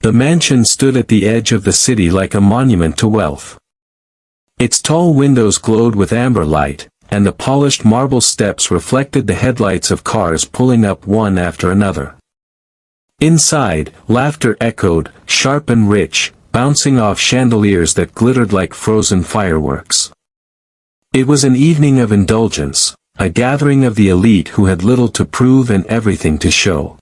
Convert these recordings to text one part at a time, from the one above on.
The mansion stood at the edge of the city like a monument to wealth. Its tall windows glowed with amber light, and the polished marble steps reflected the headlights of cars pulling up one after another. Inside, laughter echoed, sharp and rich, bouncing off chandeliers that glittered like frozen fireworks. It was an evening of indulgence, a gathering of the elite who had little to prove and everything to show.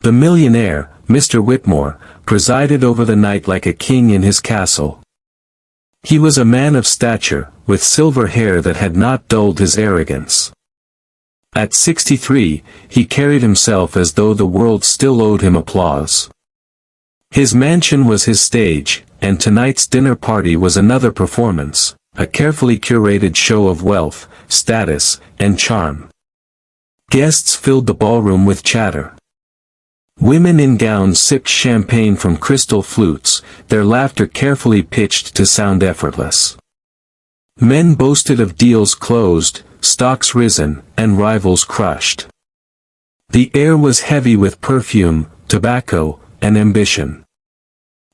The millionaire, Mr. Whitmore, presided over the night like a king in his castle. He was a man of stature, with silver hair that had not dulled his arrogance. At 63, he carried himself as though the world still owed him applause. His mansion was his stage, and tonight's dinner party was another performance, a carefully curated show of wealth, status, and charm. Guests filled the ballroom with chatter. Women in gowns sipped champagne from crystal flutes, their laughter carefully pitched to sound effortless. Men boasted of deals closed, stocks risen, and rivals crushed. The air was heavy with perfume, tobacco, and ambition.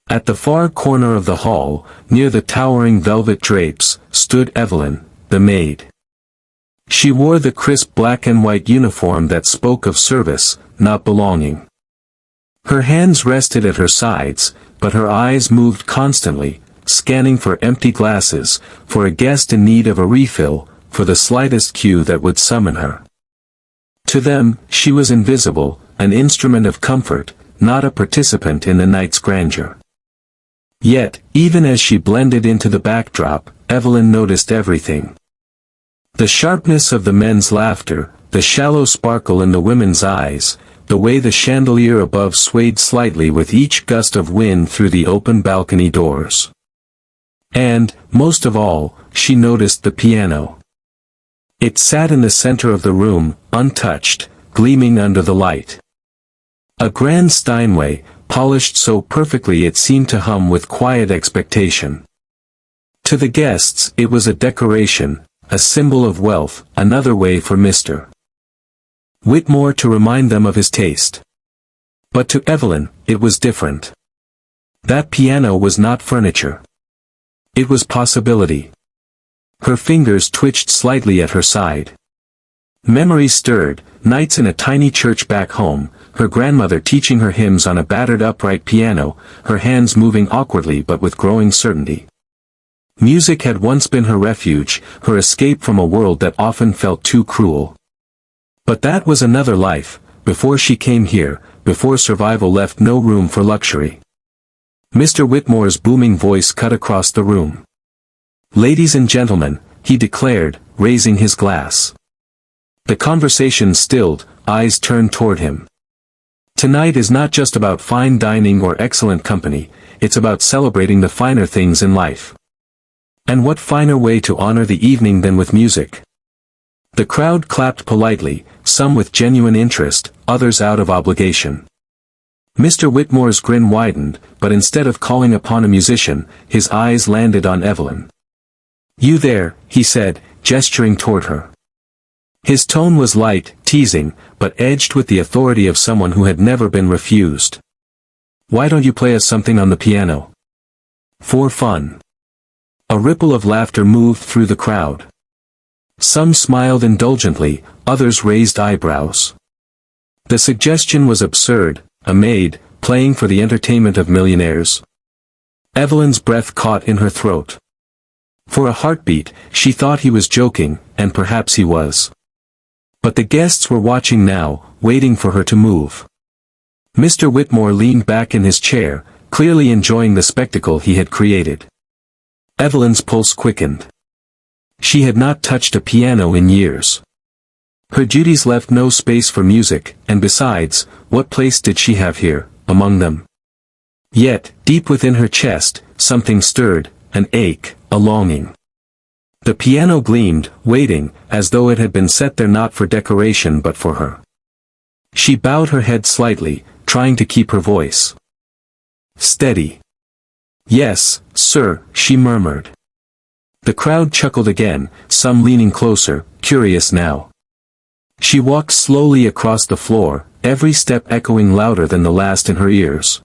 At the far corner of the hall, near the towering velvet drapes, stood Evelyn, the maid. She wore the crisp black and white uniform that spoke of service, not belonging. Her hands rested at her sides, but her eyes moved constantly, scanning for empty glasses, for a guest in need of a refill, for the slightest cue that would summon her. To them, she was invisible, an instrument of comfort, not a participant in the night's grandeur. Yet, even as she blended into the backdrop, Evelyn noticed everything. The sharpness of the men's laughter, the shallow sparkle in the women's eyes, the way the chandelier above swayed slightly with each gust of wind through the open balcony doors. And, most of all, she noticed the piano. It sat in the center of the room, untouched, gleaming under the light. A grand Steinway, polished so perfectly it seemed to hum with quiet expectation. To the guests, it was a decoration, a symbol of wealth, another way for Mr. Whitmore to remind them of his taste. But to Evelyn, it was different. That piano was not furniture. It was possibility. Her fingers twitched slightly at her side. Memories stirred, nights in a tiny church back home, her grandmother teaching her hymns on a battered upright piano, her hands moving awkwardly but with growing certainty. Music had once been her refuge, her escape from a world that often felt too cruel. But that was another life, before she came here, before survival left no room for luxury. Mr. Whitmore's booming voice cut across the room. "Ladies and gentlemen," he declared, raising his glass. The conversation stilled, eyes turned toward him. Tonight is not just about fine dining or excellent company, it's about celebrating the finer things in life. And what finer way to honor the evening than with music? The crowd clapped politely, some with genuine interest, others out of obligation. Mr. Whitmore's grin widened, but instead of calling upon a musician, his eyes landed on Evelyn. "You there," he said, gesturing toward her. His tone was light, teasing, but edged with the authority of someone who had never been refused. "Why don't you play us something on the piano? For fun." A ripple of laughter moved through the crowd. Some smiled indulgently, others raised eyebrows. The suggestion was absurd, a maid, playing for the entertainment of millionaires. Evelyn's breath caught in her throat. For a heartbeat, she thought he was joking, and perhaps he was. But the guests were watching now, waiting for her to move. Mr. Whitmore leaned back in his chair, clearly enjoying the spectacle he had created. Evelyn's pulse quickened. She had not touched a piano in years. Her duties left no space for music, and besides, what place did she have here, among them? Yet, deep within her chest, something stirred, an ache, a longing. The piano gleamed, waiting, as though it had been set there not for decoration but for her. She bowed her head slightly, trying to keep her voice steady. "Yes, sir," she murmured. The crowd chuckled again, some leaning closer, curious now. She walked slowly across the floor, every step echoing louder than the last in her ears.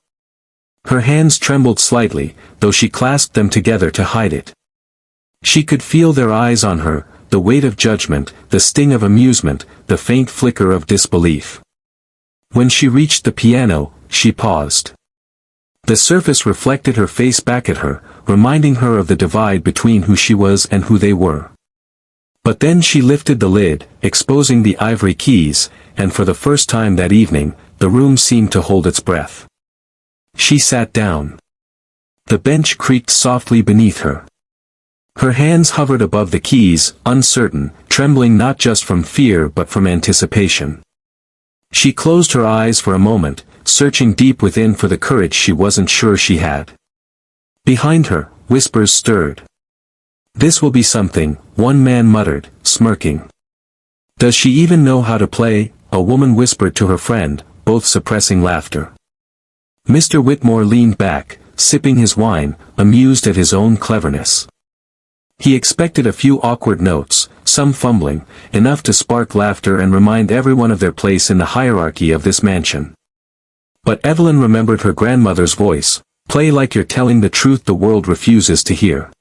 Her hands trembled slightly, though she clasped them together to hide it. She could feel their eyes on her, the weight of judgment, the sting of amusement, the faint flicker of disbelief. When she reached the piano, she paused. The surface reflected her face back at her, reminding her of the divide between who she was and who they were. But then she lifted the lid, exposing the ivory keys, and for the first time that evening, the room seemed to hold its breath. She sat down. The bench creaked softly beneath her. Her hands hovered above the keys, uncertain, trembling not just from fear but from anticipation. She closed her eyes for a moment, searching deep within for the courage she wasn't sure she had. Behind her, whispers stirred. "This will be something," one man muttered, smirking. "Does she even know how to play?" a woman whispered to her friend, both suppressing laughter. Mr. Whitmore leaned back, sipping his wine, amused at his own cleverness. He expected a few awkward notes, some fumbling, enough to spark laughter and remind everyone of their place in the hierarchy of this mansion. But Evelyn remembered her grandmother's voice, "Play like you're telling the truth the world refuses to hear."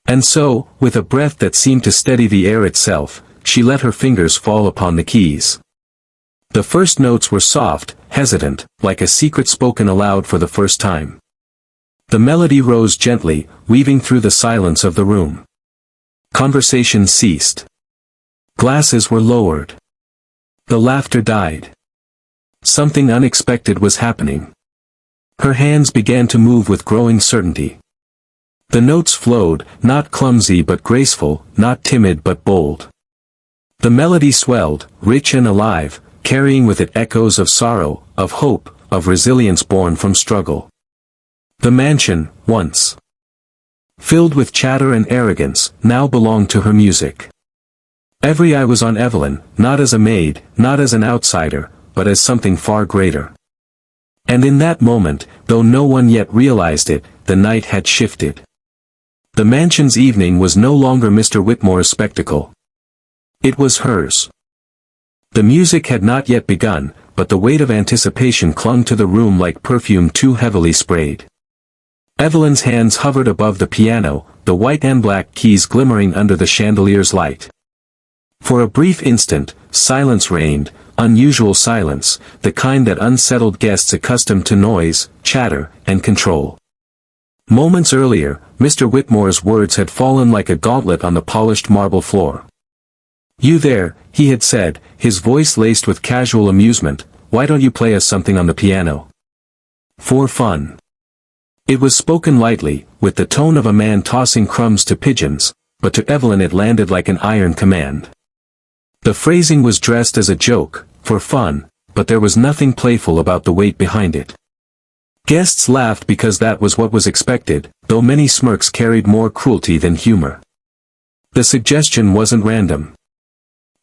And so, with a breath that seemed to steady the air itself, she let her fingers fall upon the keys. The first notes were soft, hesitant, like a secret spoken aloud for the first time. The melody rose gently, weaving through the silence of the room. Conversation ceased. Glasses were lowered. The laughter died. Something unexpected was happening. Her hands began to move with growing certainty. The notes flowed, not clumsy but graceful, not timid but bold. The melody swelled, rich and alive, carrying with it echoes of sorrow, of hope, of resilience born from struggle. The mansion, once filled with chatter and arrogance, now belonged to her music. Every eye was on Evelyn, not as a maid, not as an outsider, but as something far greater. And in that moment, though no one yet realized it, the night had shifted. The mansion's evening was no longer Mr. Whitmore's spectacle. It was hers. The music had not yet begun, but the weight of anticipation clung to the room like perfume too heavily sprayed. Evelyn's hands hovered above the piano, the white and black keys glimmering under the chandelier's light. For a brief instant, silence reigned, unusual silence, the kind that unsettled guests accustomed to noise, chatter, and control. Moments earlier, Mr. Whitmore's words had fallen like a gauntlet on the polished marble floor. "You there," he had said, his voice laced with casual amusement, "why don't you play us something on the piano? For fun." It was spoken lightly, with the tone of a man tossing crumbs to pigeons, but to Evelyn it landed like an iron command. The phrasing was dressed as a joke, for fun, but there was nothing playful about the weight behind it. Guests laughed because that was what was expected, though many smirks carried more cruelty than humor. The suggestion wasn't random.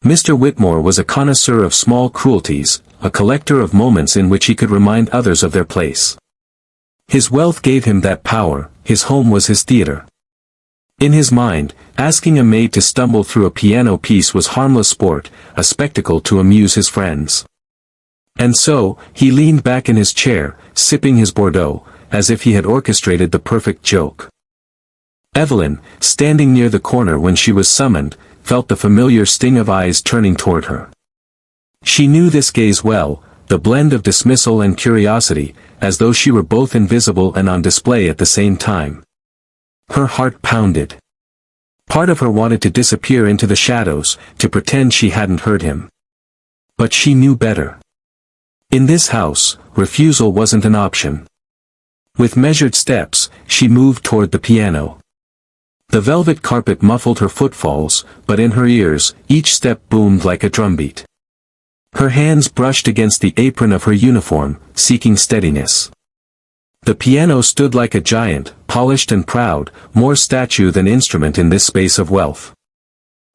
Mr. Whitmore was a connoisseur of small cruelties, a collector of moments in which he could remind others of their place. His wealth gave him that power, his home was his theater. In his mind, asking a maid to stumble through a piano piece was harmless sport, a spectacle to amuse his friends. And so, he leaned back in his chair, sipping his Bordeaux, as if he had orchestrated the perfect joke. Evelyn, standing near the corner when she was summoned, felt the familiar sting of eyes turning toward her. She knew this gaze well, the blend of dismissal and curiosity, as though she were both invisible and on display at the same time. Her heart pounded. Part of her wanted to disappear into the shadows, to pretend she hadn't heard him. But she knew better. In this house, refusal wasn't an option. With measured steps, she moved toward the piano. The velvet carpet muffled her footfalls, but in her ears, each step boomed like a drumbeat. Her hands brushed against the apron of her uniform, seeking steadiness. The piano stood like a giant, polished and proud, more statue than instrument in this space of wealth.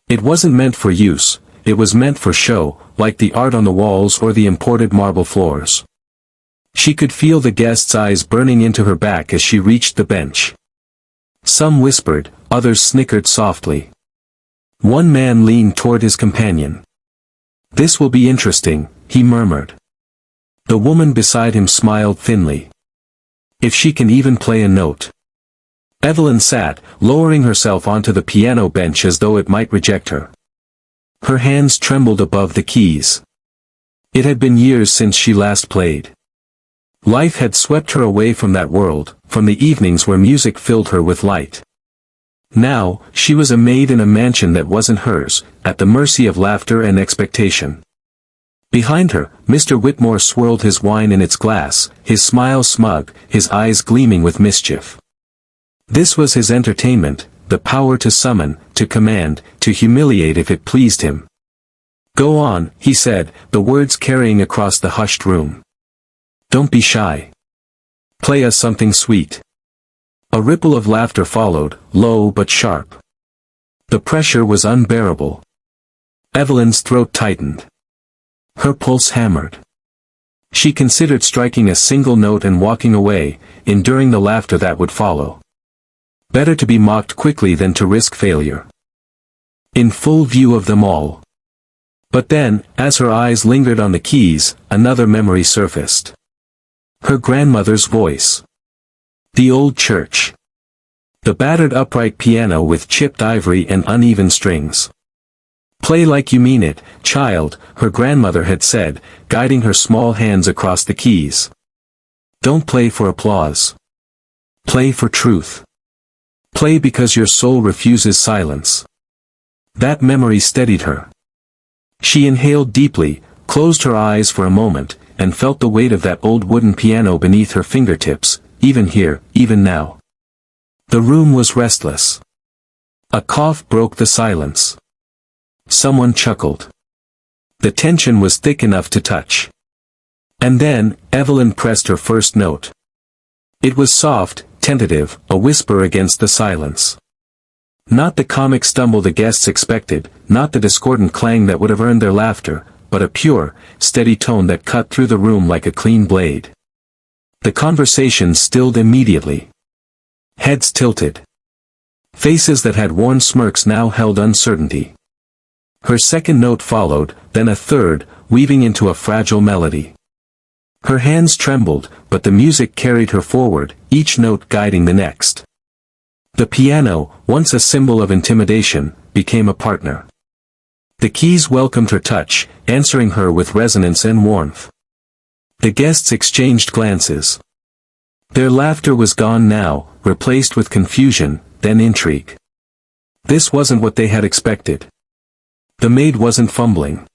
It wasn't meant for use, it was meant for show, like the art on the walls or the imported marble floors. She could feel the guests' eyes burning into her back as she reached the bench. Some whispered, others snickered softly. One man leaned toward his companion. "This will be interesting," he murmured. The woman beside him smiled thinly. If she can even play a note. Evelyn sat, lowering herself onto the piano bench as though it might reject her. Her hands trembled above the keys. It had been years since she last played. Life had swept her away from that world, from the evenings where music filled her with light. Now, she was a maid in a mansion that wasn't hers, at the mercy of laughter and expectation. Behind her, Mr. Whitmore swirled his wine in its glass, his smile smug, his eyes gleaming with mischief. This was his entertainment, the power to summon, to command, to humiliate if it pleased him. "Go on," he said, the words carrying across the hushed room. "Don't be shy. Play us something sweet." A ripple of laughter followed, low but sharp. The pressure was unbearable. Evelyn's throat tightened. Her pulse hammered. She considered striking a single note and walking away, enduring the laughter that would follow. Better to be mocked quickly than to risk failure. In full view of them all. But then, as her eyes lingered on the keys, another memory surfaced. Her grandmother's voice. The old church. The battered upright piano with chipped ivory and uneven strings. "Play like you mean it, child," her grandmother had said, guiding her small hands across the keys. "Don't play for applause. Play for truth. Play because your soul refuses silence." That memory steadied her. She inhaled deeply, closed her eyes for a moment, and felt the weight of that old wooden piano beneath her fingertips, even here, even now. The room was restless. A cough broke the silence. Someone chuckled. The tension was thick enough to touch. And then, Evelyn pressed her first note. It was soft, tentative, a whisper against the silence. Not the comic stumble the guests expected, not the discordant clang that would have earned their laughter, but a pure, steady tone that cut through the room like a clean blade. The conversation stilled immediately. Heads tilted. Faces that had worn smirks now held uncertainty. Her second note followed, then a third, weaving into a fragile melody. Her hands trembled, but the music carried her forward, each note guiding the next. The piano, once a symbol of intimidation, became a partner. The keys welcomed her touch, answering her with resonance and warmth. The guests exchanged glances. Their laughter was gone now, replaced with confusion, then intrigue. This wasn't what they had expected. The maid wasn't fumbling.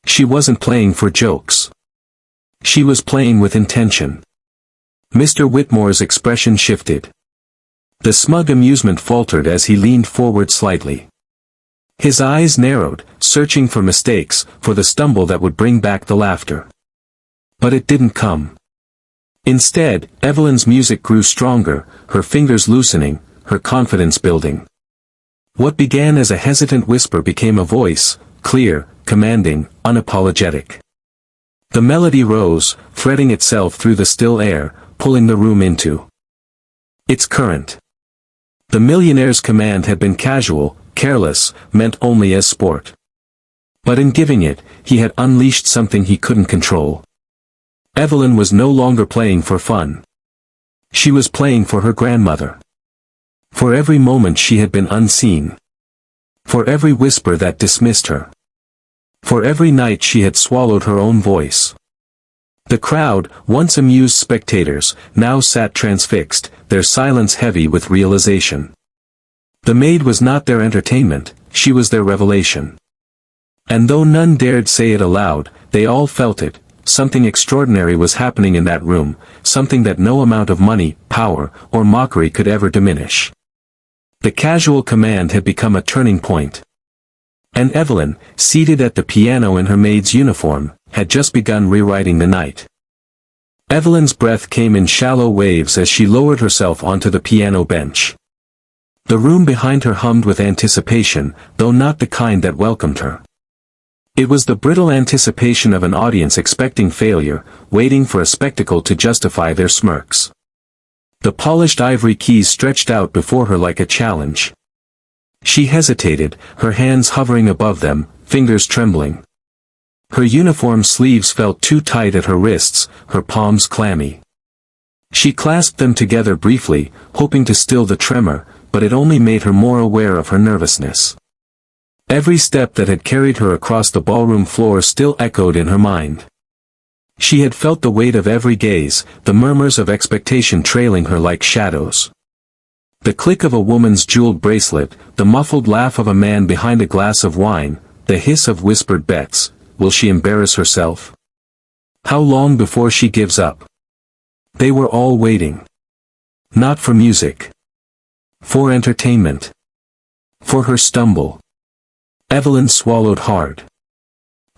She wasn't playing for jokes. She was playing with intention. Mr. Whitmore's expression shifted. The smug amusement faltered as he leaned forward slightly. His eyes narrowed, searching for mistakes, for the stumble that would bring back the laughter. But it didn't come. Instead, Evelyn's music grew stronger, her fingers loosening, her confidence building. What began as a hesitant whisper became a voice, clear, commanding, unapologetic. The melody rose, threading itself through the still air, pulling the room into its current. The millionaire's command had been casual, careless, meant only as sport. But in giving it, he had unleashed something he couldn't control. Evelyn was no longer playing for fun. She was playing for her grandmother. For every moment she had been unseen. For every whisper that dismissed her. For every night she had swallowed her own voice. The crowd, once amused spectators, now sat transfixed, their silence heavy with realization. The maid was not their entertainment, she was their revelation. And though none dared say it aloud, they all felt it. Something extraordinary was happening in that room, something that no amount of money, power, or mockery could ever diminish. The casual command had become a turning point. And Evelyn, seated at the piano in her maid's uniform, had just begun rewriting the night. Evelyn's breath came in shallow waves as she lowered herself onto the piano bench. The room behind her hummed with anticipation, though not the kind that welcomed her. It was the brittle anticipation of an audience expecting failure, waiting for a spectacle to justify their smirks. The polished ivory keys stretched out before her like a challenge. She hesitated, her hands hovering above them, fingers trembling. Her uniform sleeves felt too tight at her wrists, her palms clammy. She clasped them together briefly, hoping to still the tremor, but it only made her more aware of her nervousness. Every step that had carried her across the ballroom floor still echoed in her mind. She had felt the weight of every gaze, the murmurs of expectation trailing her like shadows. The click of a woman's jeweled bracelet, the muffled laugh of a man behind a glass of wine, the hiss of whispered bets. Will she embarrass herself? How long before she gives up? They were all waiting. Not for music. For entertainment. For her stumble. Evelyn swallowed hard.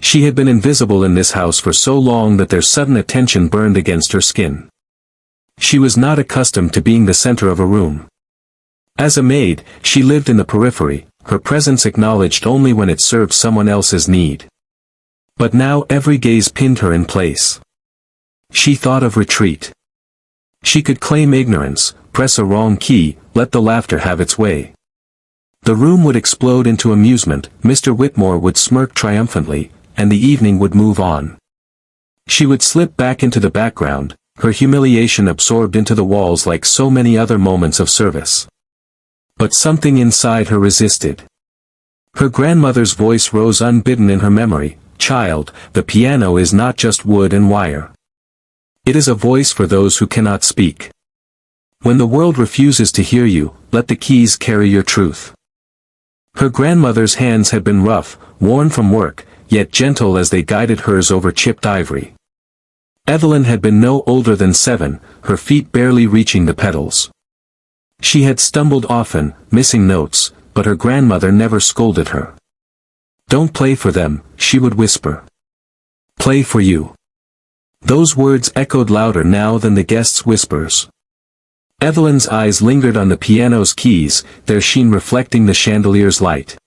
She had been invisible in this house for so long that their sudden attention burned against her skin. She was not accustomed to being the center of a room. As a maid, she lived in the periphery, her presence acknowledged only when it served someone else's need. But now every gaze pinned her in place. She thought of retreat. She could claim ignorance, press a wrong key, let the laughter have its way. The room would explode into amusement, Mr. Whitmore would smirk triumphantly, and the evening would move on. She would slip back into the background, her humiliation absorbed into the walls like so many other moments of service. But something inside her resisted. Her grandmother's voice rose unbidden in her memory, "Child, the piano is not just wood and wire. It is a voice for those who cannot speak. When the world refuses to hear you, let the keys carry your truth." Her grandmother's hands had been rough, worn from work, yet gentle as they guided hers over chipped ivory. Evelyn had been no older than 7, her feet barely reaching the pedals. She had stumbled often, missing notes, but her grandmother never scolded her. "Don't play for them," she would whisper. "Play for you." Those words echoed louder now than the guests' whispers. Evelyn's eyes lingered on the piano's keys, their sheen reflecting the chandelier's light.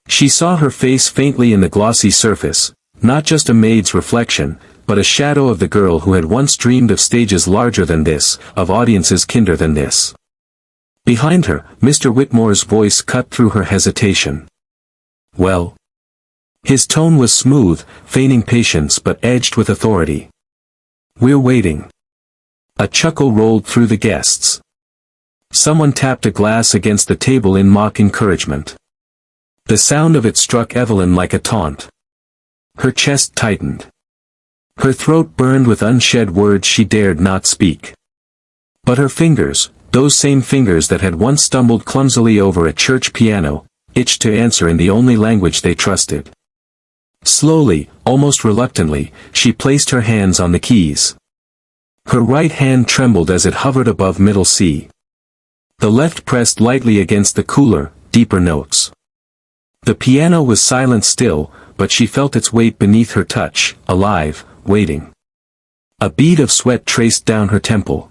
She saw her face faintly in the glossy surface, not just a maid's reflection, but a shadow of the girl who had once dreamed of stages larger than this, of audiences kinder than this. Behind her, Mr. Whitmore's voice cut through her hesitation. "Well?" His tone was smooth, feigning patience but edged with authority. "We're waiting." A chuckle rolled through the guests. Someone tapped a glass against the table in mock encouragement. The sound of it struck Evelyn like a taunt. Her chest tightened. Her throat burned with unshed words she dared not speak. But her fingers, those same fingers that had once stumbled clumsily over a church piano, itched to answer in the only language they trusted. Slowly, almost reluctantly, she placed her hands on the keys. Her right hand trembled as it hovered above middle C. The left pressed lightly against the cooler, deeper notes. The piano was silent still, but she felt its weight beneath her touch, alive, waiting. A bead of sweat traced down her temple.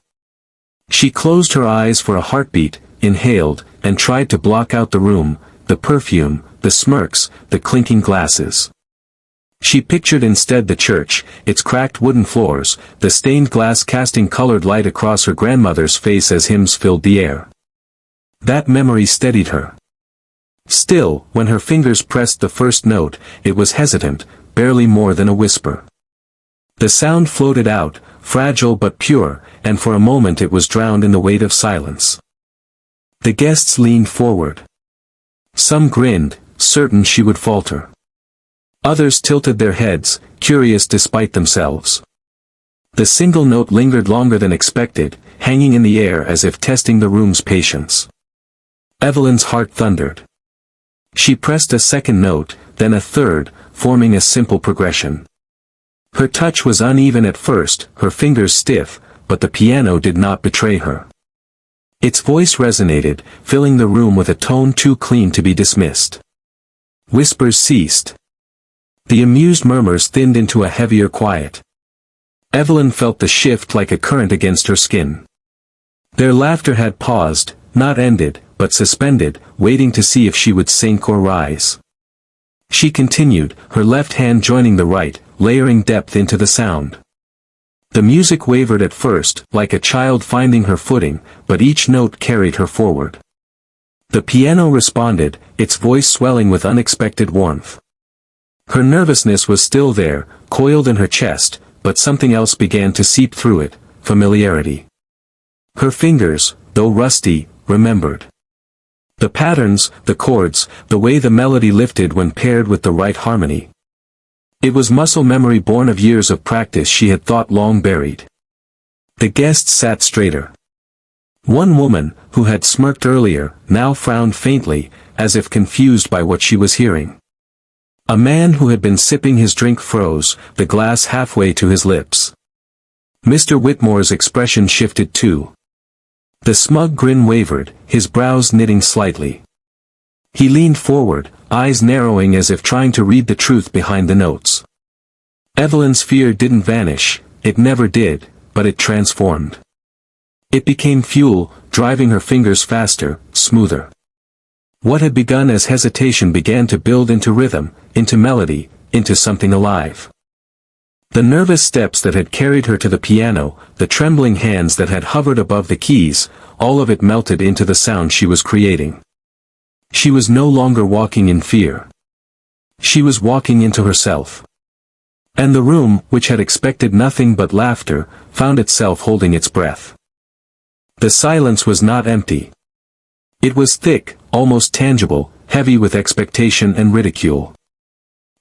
She closed her eyes for a heartbeat, inhaled, and tried to block out the room, the perfume, the smirks, the clinking glasses. She pictured instead the church, its cracked wooden floors, the stained glass casting colored light across her grandmother's face as hymns filled the air. That memory steadied her. Still, when her fingers pressed the first note, it was hesitant, barely more than a whisper. The sound floated out, fragile but pure, and for a moment it was drowned in the weight of silence. The guests leaned forward. Some grinned, certain she would falter. Others tilted their heads, curious despite themselves. The single note lingered longer than expected, hanging in the air as if testing the room's patience. Evelyn's heart thundered. She pressed a second note, then a third, forming a simple progression. Her touch was uneven at first, her fingers stiff, but the piano did not betray her. Its voice resonated, filling the room with a tone too clean to be dismissed. Whispers ceased. The amused murmurs thinned into a heavier quiet. Evelyn felt the shift like a current against her skin. Their laughter had paused, not ended, but suspended, waiting to see if she would sink or rise. She continued, her left hand joining the right, layering depth into the sound. The music wavered at first, like a child finding her footing, but each note carried her forward. The piano responded, its voice swelling with unexpected warmth. Her nervousness was still there, coiled in her chest, but something else began to seep through it, familiarity. Her fingers, though rusty, remembered. The patterns, the chords, the way the melody lifted when paired with the right harmony. It was muscle memory born of years of practice she had thought long buried. The guests sat straighter. One woman, who had smirked earlier, now frowned faintly, as if confused by what she was hearing. A man who had been sipping his drink froze, the glass halfway to his lips. Mr. Whitmore's expression shifted too. The smug grin wavered, his brows knitting slightly. He leaned forward, eyes narrowing as if trying to read the truth behind the notes. Evelyn's fear didn't vanish, it never did, but it transformed. It became fuel, driving her fingers faster, smoother. What had begun as hesitation began to build into rhythm, into melody, into something alive. The nervous steps that had carried her to the piano, the trembling hands that had hovered above the keys, all of it melted into the sound she was creating. She was no longer walking in fear. She was walking into herself. And the room, which had expected nothing but laughter, found itself holding its breath. The silence was not empty. It was thick, almost tangible, heavy with expectation and ridicule.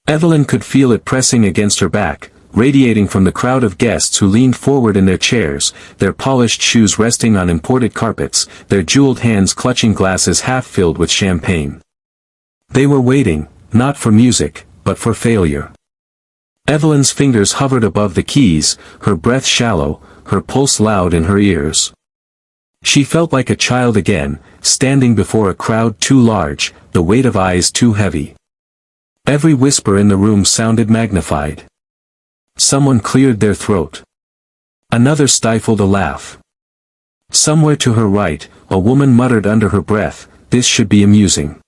Evelyn could feel it pressing against her back, radiating from the crowd of guests who leaned forward in their chairs, their polished shoes resting on imported carpets, their jeweled hands clutching glasses half filled with champagne. They were waiting, not for music, but for failure. Evelyn's fingers hovered above the keys, her breath shallow, her pulse loud in her ears. She felt like a child again, standing before a crowd too large, the weight of eyes too heavy. Every whisper in the room sounded magnified. Someone cleared their throat. Another stifled a laugh. Somewhere to her right, a woman muttered under her breath, "This should be amusing."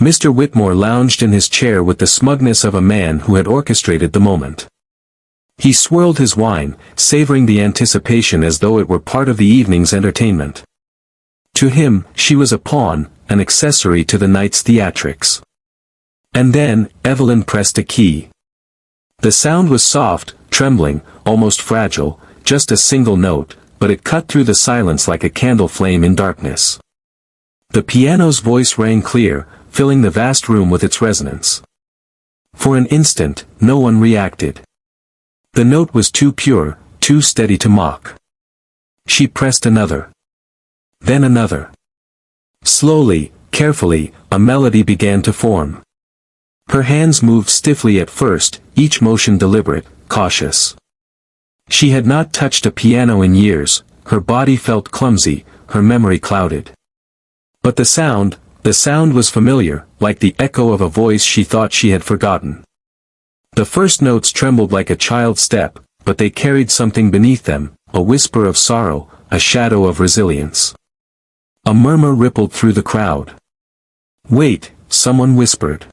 Mr. Whitmore lounged in his chair with the smugness of a man who had orchestrated the moment. He swirled his wine, savoring the anticipation as though it were part of the evening's entertainment. To him, she was a pawn, an accessory to the night's theatrics. And then, Evelyn pressed a key. The sound was soft, trembling, almost fragile, just a single note, but it cut through the silence like a candle flame in darkness. The piano's voice rang clear, filling the vast room with its resonance. For an instant, no one reacted. The note was too pure, too steady to mock. She pressed another. Then another. Slowly, carefully, a melody began to form. Her hands moved stiffly at first, each motion deliberate, cautious. She had not touched a piano in years, her body felt clumsy, her memory clouded. But the sound was familiar, like the echo of a voice she thought she had forgotten. The first notes trembled like a child's step, but they carried something beneath them, a whisper of sorrow, a shadow of resilience. A murmur rippled through the crowd. "Wait," someone whispered.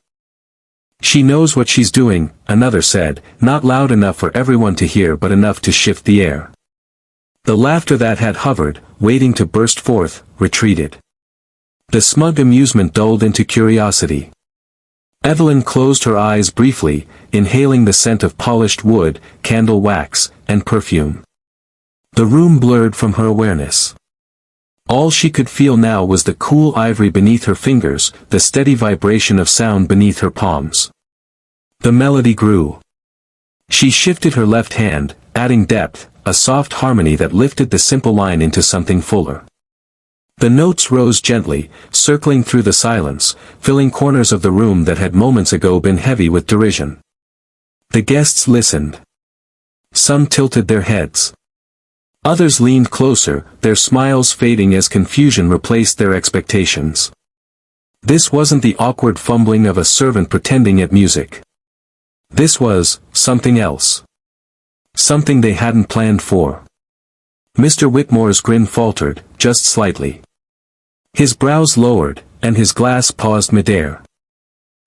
"She knows what she's doing," another said, not loud enough for everyone to hear but enough to shift the air. The laughter that had hovered, waiting to burst forth, retreated. The smug amusement dulled into curiosity. Evelyn closed her eyes briefly, inhaling the scent of polished wood, candle wax, and perfume. The room blurred from her awareness. All she could feel now was the cool ivory beneath her fingers, the steady vibration of sound beneath her palms. The melody grew. She shifted her left hand, adding depth, a soft harmony that lifted the simple line into something fuller. The notes rose gently, circling through the silence, filling corners of the room that had moments ago been heavy with derision. The guests listened. Some tilted their heads. Others leaned closer, their smiles fading as confusion replaced their expectations. This wasn't the awkward fumbling of a servant pretending at music. This was something else. Something they hadn't planned for. Mr. Whitmore's grin faltered, just slightly. His brows lowered, and his glass paused midair.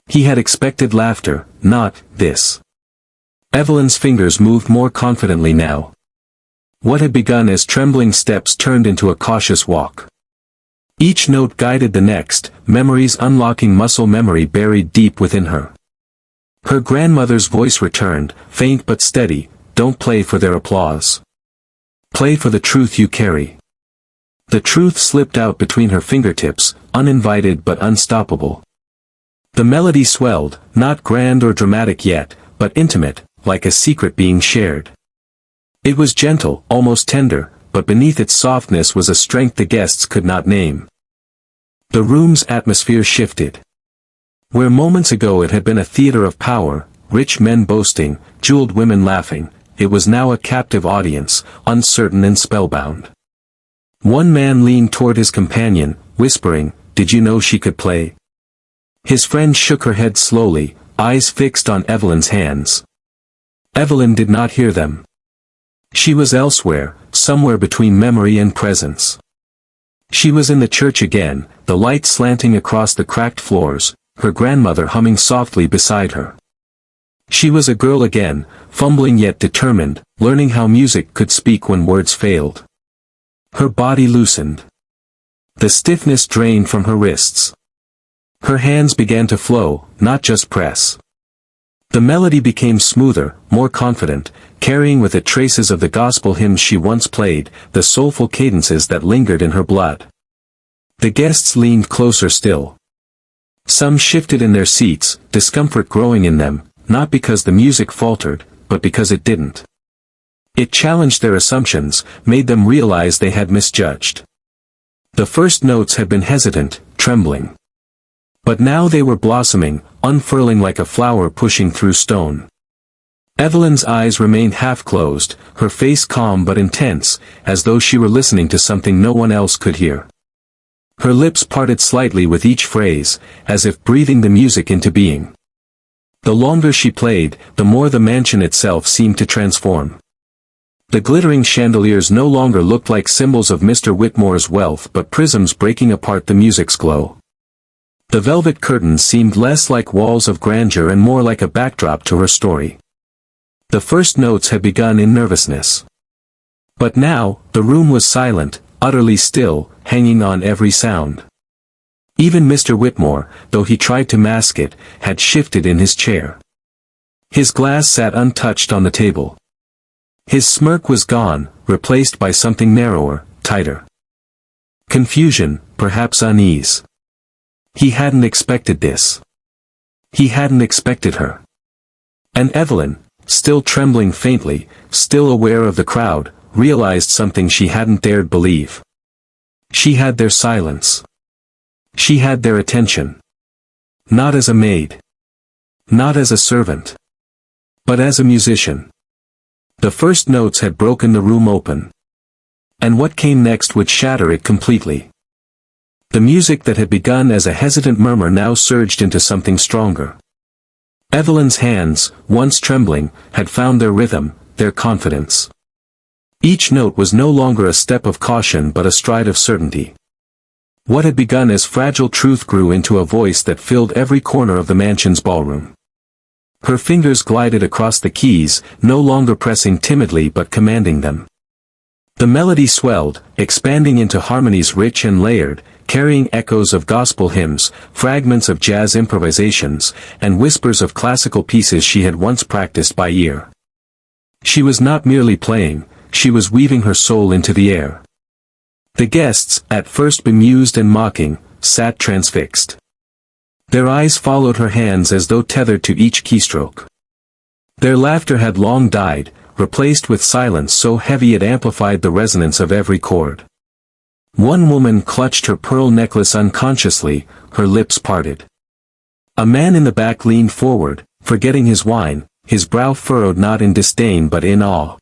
He had expected laughter, not this. Evelyn's fingers moved more confidently now. What had begun as trembling steps turned into a cautious walk. Each note guided the next, memories unlocking muscle memory buried deep within her. Her grandmother's voice returned, faint but steady, "Don't play for their applause. Play for the truth you carry." The truth slipped out between her fingertips, uninvited but unstoppable. The melody swelled, not grand or dramatic yet, but intimate, like a secret being shared. It was gentle, almost tender, but beneath its softness was a strength the guests could not name. The room's atmosphere shifted. Where moments ago it had been a theater of power, rich men boasting, jeweled women laughing, it was now a captive audience, uncertain and spellbound. One man leaned toward his companion, whispering, "Did you know she could play?" His friend shook her head slowly, eyes fixed on Evelyn's hands. Evelyn did not hear them. She was elsewhere, somewhere between memory and presence. She was in the church again, the light slanting across the cracked floors, her grandmother humming softly beside her. She was a girl again, fumbling yet determined, learning how music could speak when words failed. Her body loosened. The stiffness drained from her wrists. Her hands began to flow, not just press. The melody became smoother, more confident, carrying with it traces of the gospel hymns she once played, the soulful cadences that lingered in her blood. The guests leaned closer still. Some shifted in their seats, discomfort growing in them, not because the music faltered, but because it didn't. It challenged their assumptions, made them realize they had misjudged. The first notes had been hesitant, trembling. But now they were blossoming, unfurling like a flower pushing through stone. Evelyn's eyes remained half-closed, her face calm but intense, as though she were listening to something no one else could hear. Her lips parted slightly with each phrase, as if breathing the music into being. The longer she played, the more the mansion itself seemed to transform. The glittering chandeliers no longer looked like symbols of Mr. Whitmore's wealth but prisms breaking apart the music's glow. The velvet curtains seemed less like walls of grandeur and more like a backdrop to her story. The first notes had begun in nervousness. But now, the room was silent, utterly still, hanging on every sound. Even Mr. Whitmore, though he tried to mask it, had shifted in his chair. His glass sat untouched on the table. His smirk was gone, replaced by something narrower, tighter. Confusion, perhaps unease. He hadn't expected this. He hadn't expected her. And Evelyn, still trembling faintly, still aware of the crowd, realized something she hadn't dared believe. She had their silence. She had their attention. Not as a maid. Not as a servant. But as a musician. The first notes had broken the room open. And what came next would shatter it completely. The music that had begun as a hesitant murmur now surged into something stronger. Evelyn's hands, once trembling, had found their rhythm, their confidence. Each note was no longer a step of caution but a stride of certainty. What had begun as fragile truth grew into a voice that filled every corner of the mansion's ballroom. Her fingers glided across the keys, no longer pressing timidly but commanding them. The melody swelled, expanding into harmonies rich and layered, carrying echoes of gospel hymns, fragments of jazz improvisations, and whispers of classical pieces she had once practiced by ear. She was not merely playing, she was weaving her soul into the air. The guests, at first bemused and mocking, sat transfixed. Their eyes followed her hands as though tethered to each keystroke. Their laughter had long died, replaced with silence so heavy it amplified the resonance of every chord. One woman clutched her pearl necklace unconsciously, her lips parted. A man in the back leaned forward, forgetting his wine, his brow furrowed not in disdain but in awe.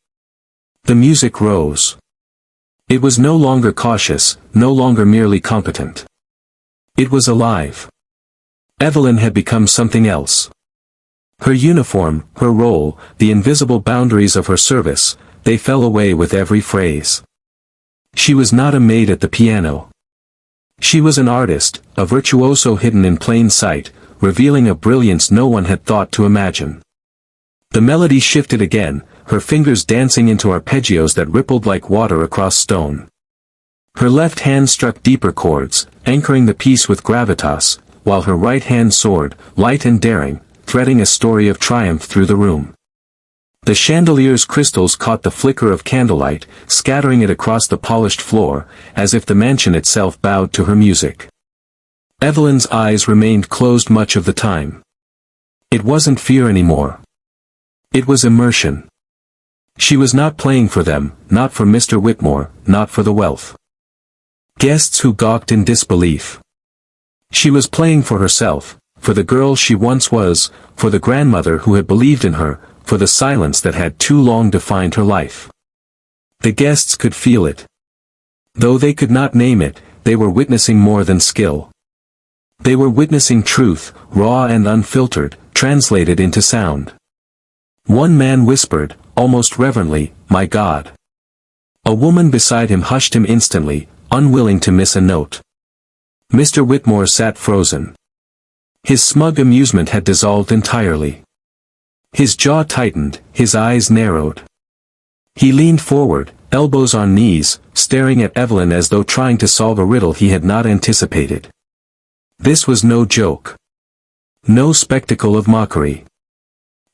The music rose. It was no longer cautious, no longer merely competent. It was alive. Evelyn had become something else. Her uniform, her role, the invisible boundaries of her service, they fell away with every phrase. She was not a maid at the piano. She was an artist, a virtuoso hidden in plain sight, revealing a brilliance no one had thought to imagine. The melody shifted again, her fingers dancing into arpeggios that rippled like water across stone. Her left hand struck deeper chords, anchoring the piece with gravitas, while her right hand soared, light and daring, threading a story of triumph through the room. The chandelier's crystals caught the flicker of candlelight, scattering it across the polished floor, as if the mansion itself bowed to her music. Evelyn's eyes remained closed much of the time. It wasn't fear anymore. It was immersion. She was not playing for them, not for Mr. Whitmore, not for the wealth. Guests who gawked in disbelief. She was playing for herself, for the girl she once was, for the grandmother who had believed in her, for the silence that had too long defined her life. The guests could feel it. Though they could not name it, they were witnessing more than skill. They were witnessing truth, raw and unfiltered, translated into sound. One man whispered, almost reverently, "My God." A woman beside him hushed him instantly, unwilling to miss a note. Mr. Whitmore sat frozen. His smug amusement had dissolved entirely. His jaw tightened, his eyes narrowed. He leaned forward, elbows on knees, staring at Evelyn as though trying to solve a riddle he had not anticipated. This was no joke. No spectacle of mockery.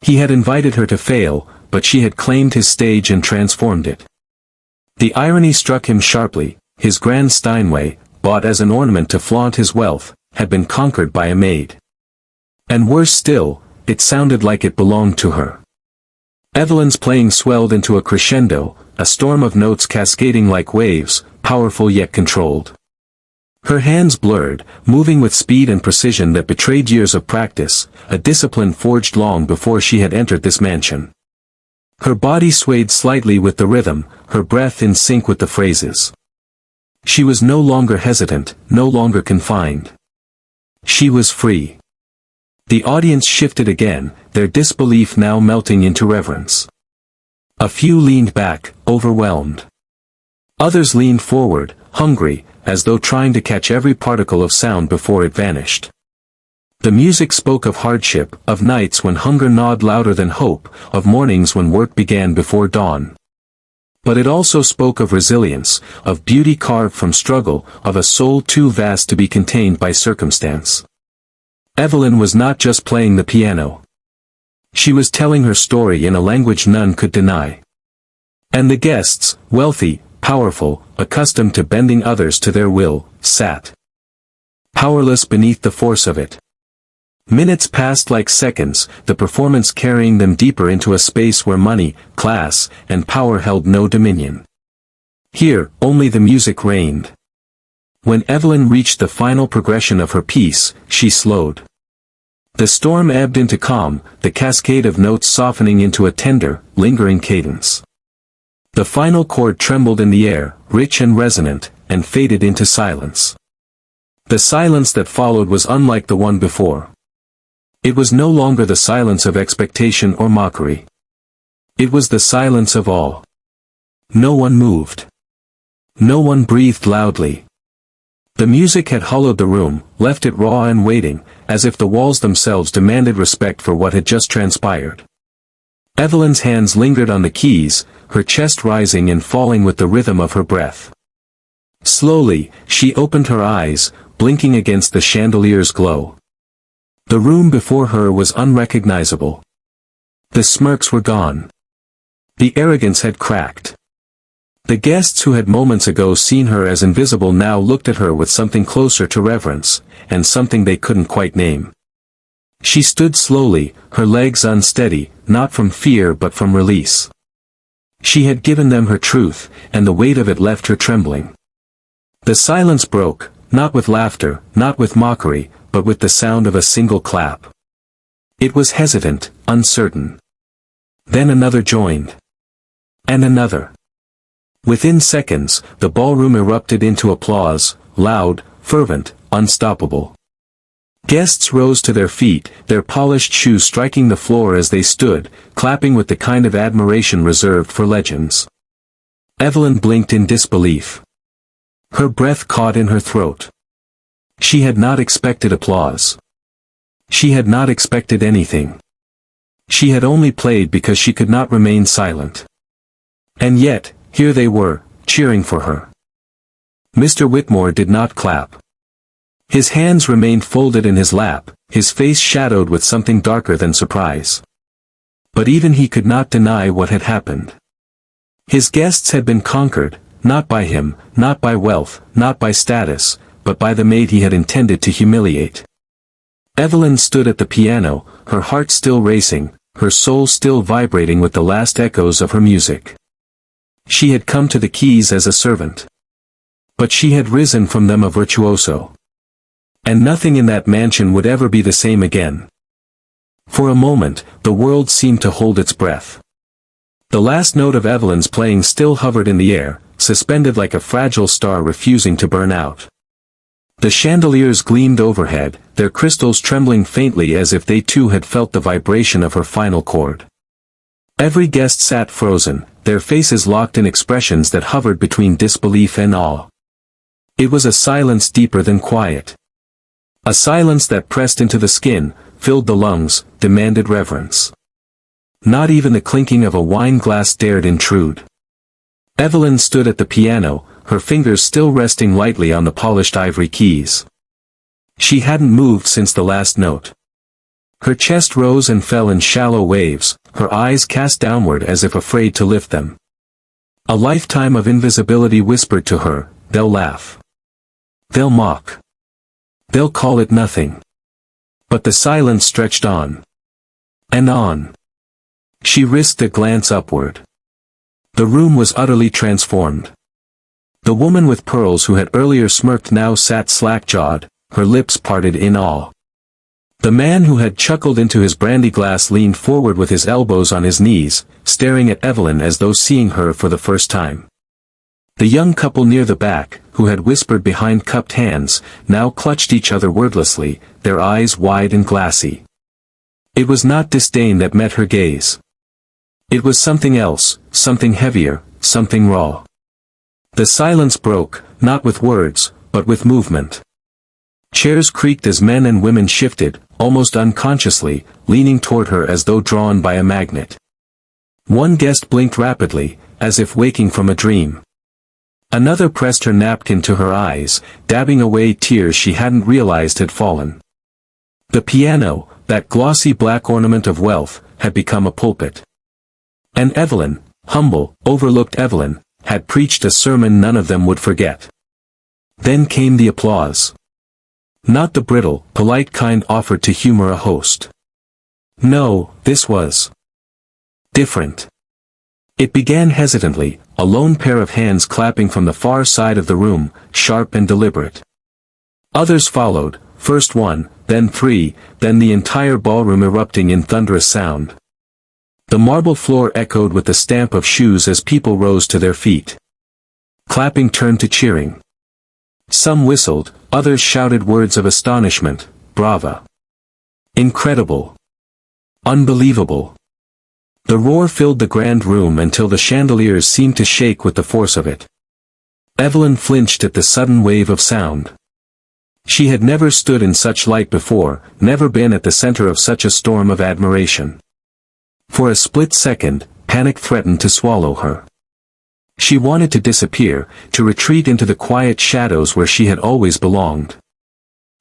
He had invited her to fail, but she had claimed his stage and transformed it. The irony struck him sharply. His grand Steinway, bought as an ornament to flaunt his wealth, had been conquered by a maid. And worse still, it sounded like it belonged to her. Evelyn's playing swelled into a crescendo, a storm of notes cascading like waves, powerful yet controlled. Her hands blurred, moving with speed and precision that betrayed years of practice, a discipline forged long before she had entered this mansion. Her body swayed slightly with the rhythm, her breath in sync with the phrases. She was no longer hesitant, no longer confined. She was free. The audience shifted again, their disbelief now melting into reverence. A few leaned back, overwhelmed. Others leaned forward, hungry, as though trying to catch every particle of sound before it vanished. The music spoke of hardship, of nights when hunger gnawed louder than hope, of mornings when work began before dawn. But it also spoke of resilience, of beauty carved from struggle, of a soul too vast to be contained by circumstance. Evelyn was not just playing the piano. She was telling her story in a language none could deny. And the guests, wealthy, powerful, accustomed to bending others to their will, sat powerless beneath the force of it. Minutes passed like seconds, the performance carrying them deeper into a space where money, class, and power held no dominion. Here, only the music reigned. When Evelyn reached the final progression of her piece, she slowed. The storm ebbed into calm, the cascade of notes softening into a tender, lingering cadence. The final chord trembled in the air, rich and resonant, and faded into silence. The silence that followed was unlike the one before. It was no longer the silence of expectation or mockery. It was the silence of awe. No one moved. No one breathed loudly. The music had hollowed the room, left it raw and waiting, as if the walls themselves demanded respect for what had just transpired. Evelyn's hands lingered on the keys, her chest rising and falling with the rhythm of her breath. Slowly, she opened her eyes, blinking against the chandelier's glow. The room before her was unrecognizable. The smirks were gone. The arrogance had cracked. The guests who had moments ago seen her as invisible now looked at her with something closer to reverence, and something they couldn't quite name. She stood slowly, her legs unsteady, not from fear but from release. She had given them her truth, and the weight of it left her trembling. The silence broke, not with laughter, not with mockery, but with the sound of a single clap. It was hesitant, uncertain. Then another joined. And another. Within seconds, the ballroom erupted into applause, loud, fervent, unstoppable. Guests rose to their feet, their polished shoes striking the floor as they stood, clapping with the kind of admiration reserved for legends. Evelyn blinked in disbelief. Her breath caught in her throat. She had not expected applause. She had not expected anything. She had only played because she could not remain silent. And yet, here they were, cheering for her. Mr. Whitmore did not clap. His hands remained folded in his lap, his face shadowed with something darker than surprise. But even he could not deny what had happened. His guests had been conquered, not by him, not by wealth, not by status, but by the maid he had intended to humiliate. Evelyn stood at the piano, her heart still racing, her soul still vibrating with the last echoes of her music. She had come to the keys as a servant. But she had risen from them a virtuoso. And nothing in that mansion would ever be the same again. For a moment, the world seemed to hold its breath. The last note of Evelyn's playing still hovered in the air, suspended like a fragile star refusing to burn out. The chandeliers gleamed overhead, their crystals trembling faintly as if they too had felt the vibration of her final chord. Every guest sat frozen, their faces locked in expressions that hovered between disbelief and awe. It was a silence deeper than quiet. A silence that pressed into the skin, filled the lungs, demanded reverence. Not even the clinking of a wine glass dared intrude. Evelyn stood at the piano, her fingers still resting lightly on the polished ivory keys. She hadn't moved since the last note. Her chest rose and fell in shallow waves, her eyes cast downward as if afraid to lift them. A lifetime of invisibility whispered to her, "They'll laugh. They'll mock. They'll call it nothing." But the silence stretched on. And on. She risked a glance upward. The room was utterly transformed. The woman with pearls who had earlier smirked now sat slack-jawed, her lips parted in awe. The man who had chuckled into his brandy glass leaned forward with his elbows on his knees, staring at Evelyn as though seeing her for the first time. The young couple near the back, who had whispered behind cupped hands, now clutched each other wordlessly, their eyes wide and glassy. It was not disdain that met her gaze. It was something else, something heavier, something raw. The silence broke, not with words, but with movement. Chairs creaked as men and women shifted, almost unconsciously, leaning toward her as though drawn by a magnet. One guest blinked rapidly, as if waking from a dream. Another pressed her napkin to her eyes, dabbing away tears she hadn't realized had fallen. The piano, that glossy black ornament of wealth, had become a pulpit. And Evelyn, humble, overlooked Evelyn, had preached a sermon none of them would forget. Then came the applause. Not the brittle, polite kind offered to humor a host. No, this was different. It began hesitantly, a lone pair of hands clapping from the far side of the room, sharp and deliberate. Others followed, first one, then three, then the entire ballroom erupting in thunderous sound. The marble floor echoed with the stamp of shoes as people rose to their feet. Clapping turned to cheering. Some whistled, others shouted words of astonishment, brava. Incredible. Unbelievable. The roar filled the grand room until the chandeliers seemed to shake with the force of it. Evelyn flinched at the sudden wave of sound. She had never stood in such light before, never been at the center of such a storm of admiration. For a split second, panic threatened to swallow her. She wanted to disappear, to retreat into the quiet shadows where she had always belonged.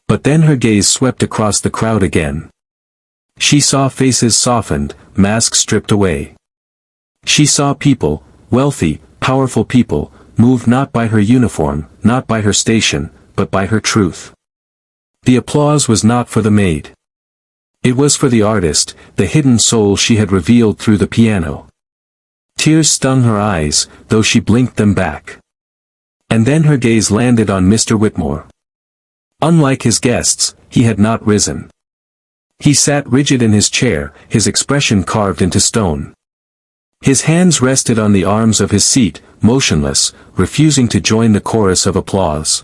But then her gaze swept across the crowd again. She saw faces softened, masks stripped away. She saw people, wealthy, powerful people, moved not by her uniform, not by her station, but by her truth. The applause was not for the maid. It was for the artist, the hidden soul she had revealed through the piano. Tears stung her eyes, though she blinked them back. And then her gaze landed on Mr. Whitmore. Unlike his guests, he had not risen. He sat rigid in his chair, his expression carved into stone. His hands rested on the arms of his seat, motionless, refusing to join the chorus of applause.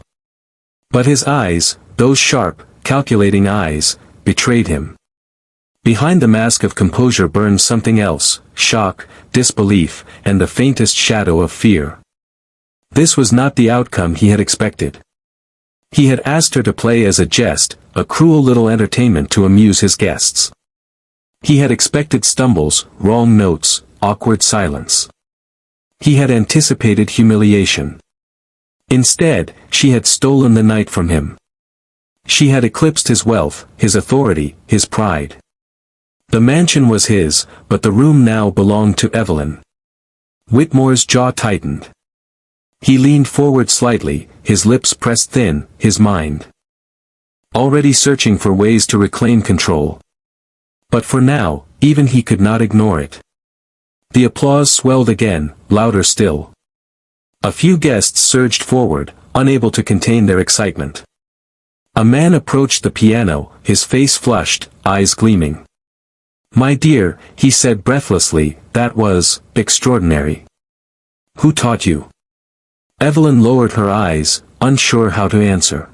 But his eyes, those sharp, calculating eyes, betrayed him. Behind the mask of composure burned something else, shock, disbelief, and the faintest shadow of fear. This was not the outcome he had expected. He had asked her to play as a jest, a cruel little entertainment to amuse his guests. He had expected stumbles, wrong notes, awkward silence. He had anticipated humiliation. Instead, she had stolen the night from him. She had eclipsed his wealth, his authority, his pride. The mansion was his, but the room now belonged to Evelyn. Whitmore's jaw tightened. He leaned forward slightly, his lips pressed thin, his mind already searching for ways to reclaim control. But for now, even he could not ignore it. The applause swelled again, louder still. A few guests surged forward, unable to contain their excitement. A man approached the piano, his face flushed, eyes gleaming. "My dear," he said breathlessly, "that was extraordinary. Who taught you?" Evelyn lowered her eyes, unsure how to answer.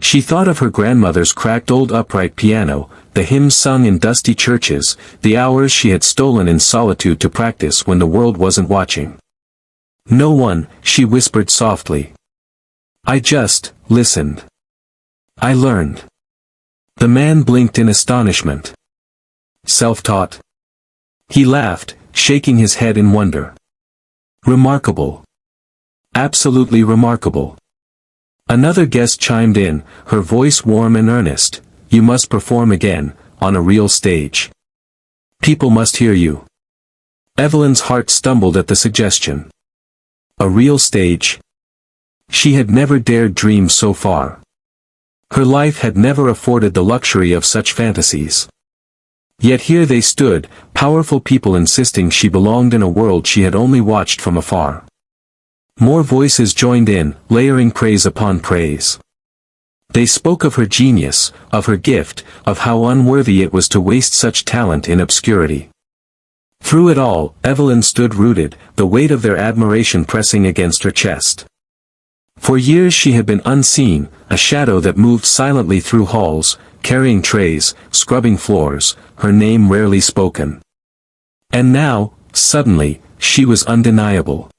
She thought of her grandmother's cracked old upright piano, the hymns sung in dusty churches, the hours she had stolen in solitude to practice when the world wasn't watching. "No one," she whispered softly. "I just listened. I learned." The man blinked in astonishment. "Self-taught?" He laughed, shaking his head in wonder. "Remarkable. Absolutely remarkable." Another guest chimed in, her voice warm and earnest. "You must perform again, on a real stage. People must hear you." Evelyn's heart stumbled at the suggestion. A real stage? She had never dared dream so far. Her life had never afforded the luxury of such fantasies. Yet here they stood, powerful people insisting she belonged in a world she had only watched from afar. More voices joined in, layering praise upon praise. They spoke of her genius, of her gift, of how unworthy it was to waste such talent in obscurity. Through it all, Evelyn stood rooted, the weight of their admiration pressing against her chest. For years she had been unseen, a shadow that moved silently through halls, carrying trays, scrubbing floors, her name rarely spoken. And now, suddenly, she was undeniable.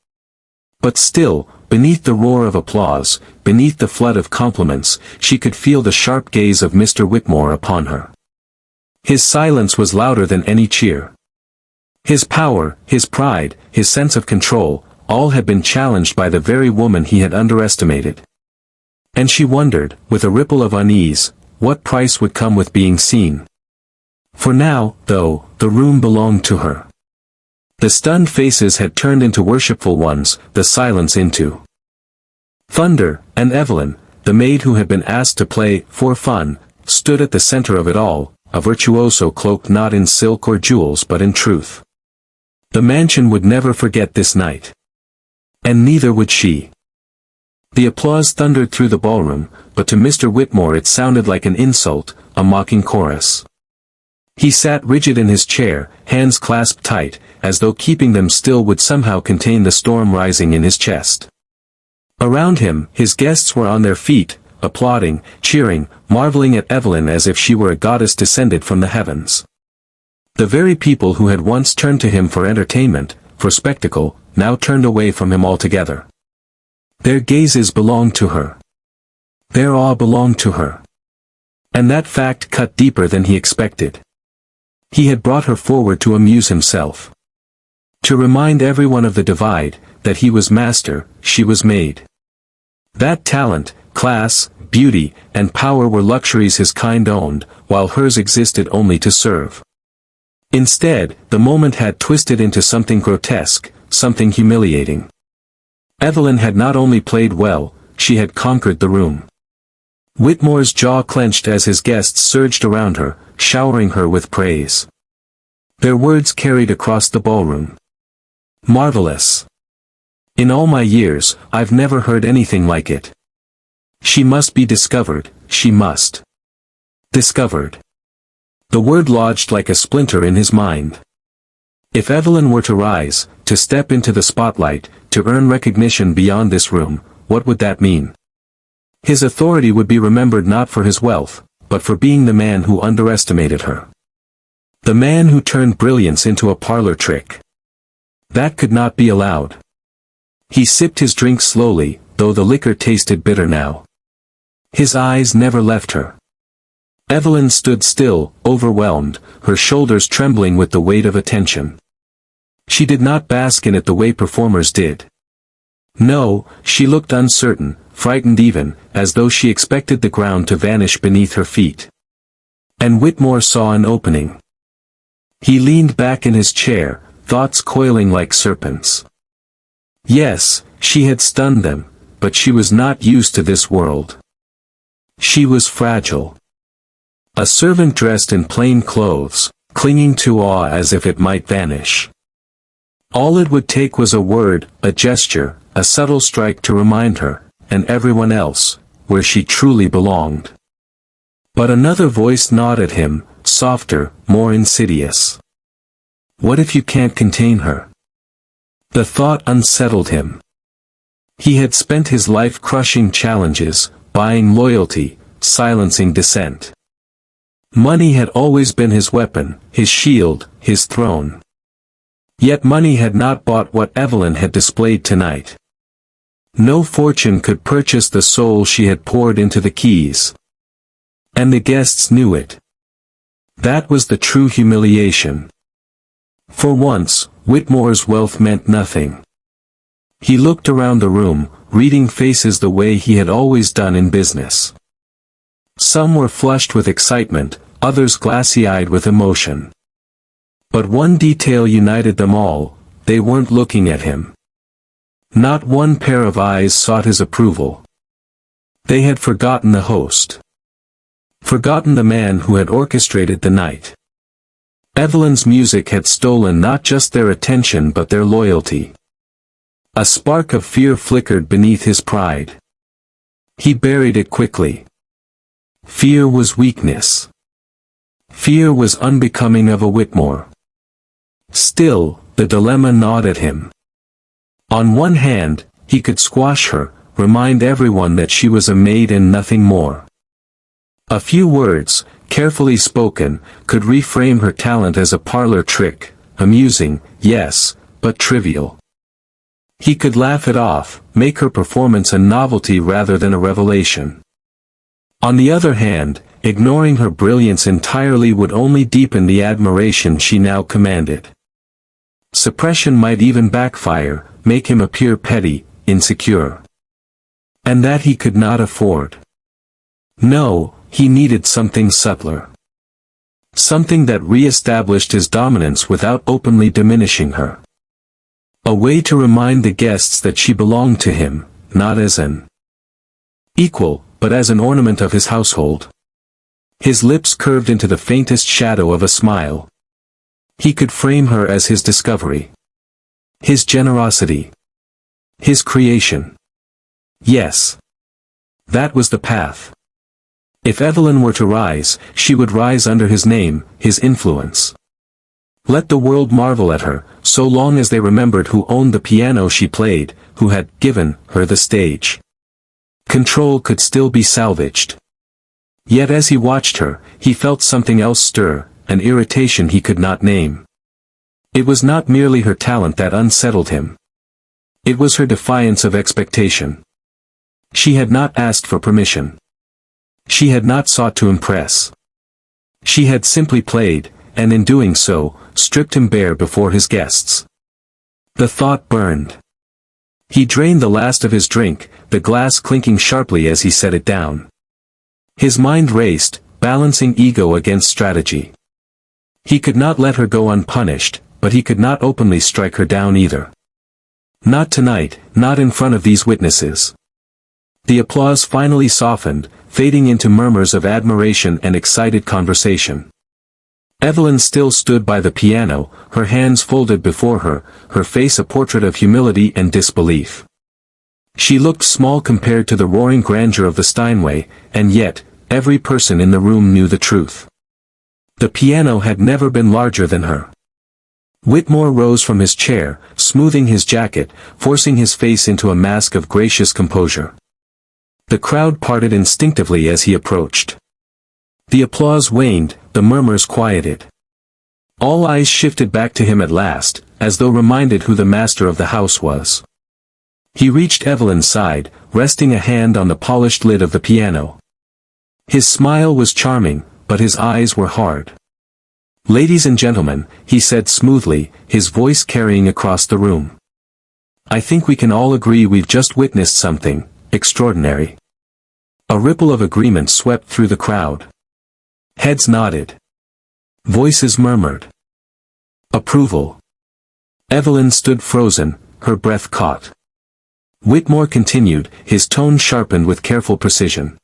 But still, beneath the roar of applause, beneath the flood of compliments, she could feel the sharp gaze of Mr. Whitmore upon her. His silence was louder than any cheer. His power, his pride, his sense of control, all had been challenged by the very woman he had underestimated. And she wondered, with a ripple of unease, what price would come with being seen. For now, though, the room belonged to her. The stunned faces had turned into worshipful ones, the silence into thunder, and Evelyn, the maid who had been asked to play, for fun, stood at the center of it all, a virtuoso cloaked not in silk or jewels but in truth. The mansion would never forget this night. And neither would she. The applause thundered through the ballroom, but to Mr. Whitmore it sounded like an insult, a mocking chorus. He sat rigid in his chair, hands clasped tight, as though keeping them still would somehow contain the storm rising in his chest. Around him, his guests were on their feet, applauding, cheering, marveling at Evelyn as if she were a goddess descended from the heavens. The very people who had once turned to him for entertainment, for spectacle, now turned away from him altogether. Their gazes belonged to her. Their awe belonged to her. And that fact cut deeper than he expected. He had brought her forward to amuse himself. To remind everyone of the divide, that he was master, she was maid. That talent, class, beauty, and power were luxuries his kind owned, while hers existed only to serve. Instead, the moment had twisted into something grotesque, something humiliating. Evelyn had not only played well, she had conquered the room. Whitmore's jaw clenched as his guests surged around her, showering her with praise. Their words carried across the ballroom. "Marvelous. In all my years, I've never heard anything like it. She must be discovered, she must." Discovered. The word lodged like a splinter in his mind. If Evelyn were to rise, to step into the spotlight, to earn recognition beyond this room, what would that mean? His authority would be remembered not for his wealth, but for being the man who underestimated her. The man who turned brilliance into a parlor trick. That could not be allowed. He sipped his drink slowly, though the liquor tasted bitter now. His eyes never left her. Evelyn stood still, overwhelmed, her shoulders trembling with the weight of attention. She did not bask in it the way performers did. No, she looked uncertain, frightened even, as though she expected the ground to vanish beneath her feet. And Whitmore saw an opening. He leaned back in his chair, thoughts coiling like serpents. Yes, she had stunned them, but she was not used to this world. She was fragile. A servant dressed in plain clothes, clinging to awe as if it might vanish. All it would take was a word, a gesture, a subtle strike to remind her, and everyone else, where she truly belonged. But another voice gnawed at him, softer, more insidious. What if you can't contain her? The thought unsettled him. He had spent his life crushing challenges, buying loyalty, silencing dissent. Money had always been his weapon, his shield, his throne. Yet money had not bought what Evelyn had displayed tonight. No fortune could purchase the soul she had poured into the keys. And the guests knew it. That was the true humiliation. For once, Whitmore's wealth meant nothing. He looked around the room, reading faces the way he had always done in business. Some were flushed with excitement, others glassy-eyed with emotion. But one detail united them all: they weren't looking at him. Not one pair of eyes sought his approval. They had forgotten the host. Forgotten the man who had orchestrated the night. Evelyn's music had stolen not just their attention but their loyalty. A spark of fear flickered beneath his pride. He buried it quickly. Fear was weakness. Fear was unbecoming of a Whitmore. Still, the dilemma gnawed at him. On one hand, he could squash her, remind everyone that she was a maid and nothing more. A few words, carefully spoken, could reframe her talent as a parlor trick, amusing, yes, but trivial. He could laugh it off, make her performance a novelty rather than a revelation. On the other hand, ignoring her brilliance entirely would only deepen the admiration she now commanded. Suppression might even backfire, make him appear petty, insecure. And that he could not afford. No, he needed something subtler. Something that re-established his dominance without openly diminishing her. A way to remind the guests that she belonged to him, not as an equal, but as an ornament of his household. His lips curved into the faintest shadow of a smile. He could frame her as his discovery. His generosity. His creation. Yes. That was the path. If Evelyn were to rise, she would rise under his name, his influence. Let the world marvel at her, so long as they remembered who owned the piano she played, who had given her the stage. Control could still be salvaged. Yet as he watched her, he felt something else stir, an irritation he could not name. It was not merely her talent that unsettled him. It was her defiance of expectation. She had not asked for permission. She had not sought to impress. She had simply played, and in doing so, stripped him bare before his guests. The thought burned. He drained the last of his drink, the glass clinking sharply as he set it down. His mind raced, balancing ego against strategy. He could not let her go unpunished, but he could not openly strike her down either. Not tonight, not in front of these witnesses. The applause finally softened, fading into murmurs of admiration and excited conversation. Evelyn still stood by the piano, her hands folded before her, her face a portrait of humility and disbelief. She looked small compared to the roaring grandeur of the Steinway, and yet, every person in the room knew the truth. The piano had never been larger than her. Whitmore rose from his chair, smoothing his jacket, forcing his face into a mask of gracious composure. The crowd parted instinctively as he approached. The applause waned, the murmurs quieted. All eyes shifted back to him at last, as though reminded who the master of the house was. He reached Evelyn's side, resting a hand on the polished lid of the piano. His smile was charming, but his eyes were hard. "Ladies and gentlemen," he said smoothly, his voice carrying across the room. "I think we can all agree we've just witnessed something extraordinary." A ripple of agreement swept through the crowd. Heads nodded. Voices murmured. Approval. Evelyn stood frozen, her breath caught. Whitmore continued, his tone sharpened with careful precision.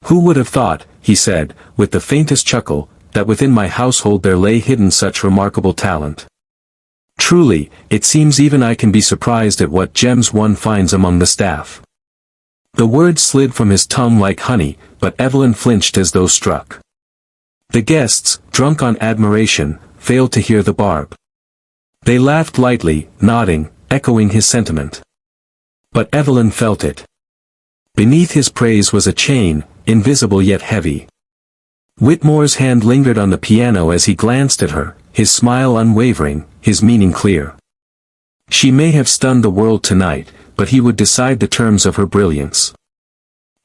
"Who would have thought," he said, with the faintest chuckle, "that within my household there lay hidden such remarkable talent? Truly, it seems even I can be surprised at what gems one finds among the staff." The words slid from his tongue like honey, but Evelyn flinched as though struck. The guests, drunk on admiration, failed to hear the barb. They laughed lightly, nodding, echoing his sentiment. But Evelyn felt it. Beneath his praise was a chain, invisible yet heavy. Whitmore's hand lingered on the piano as he glanced at her, his smile unwavering, his meaning clear. She may have stunned the world tonight, but he would decide the terms of her brilliance.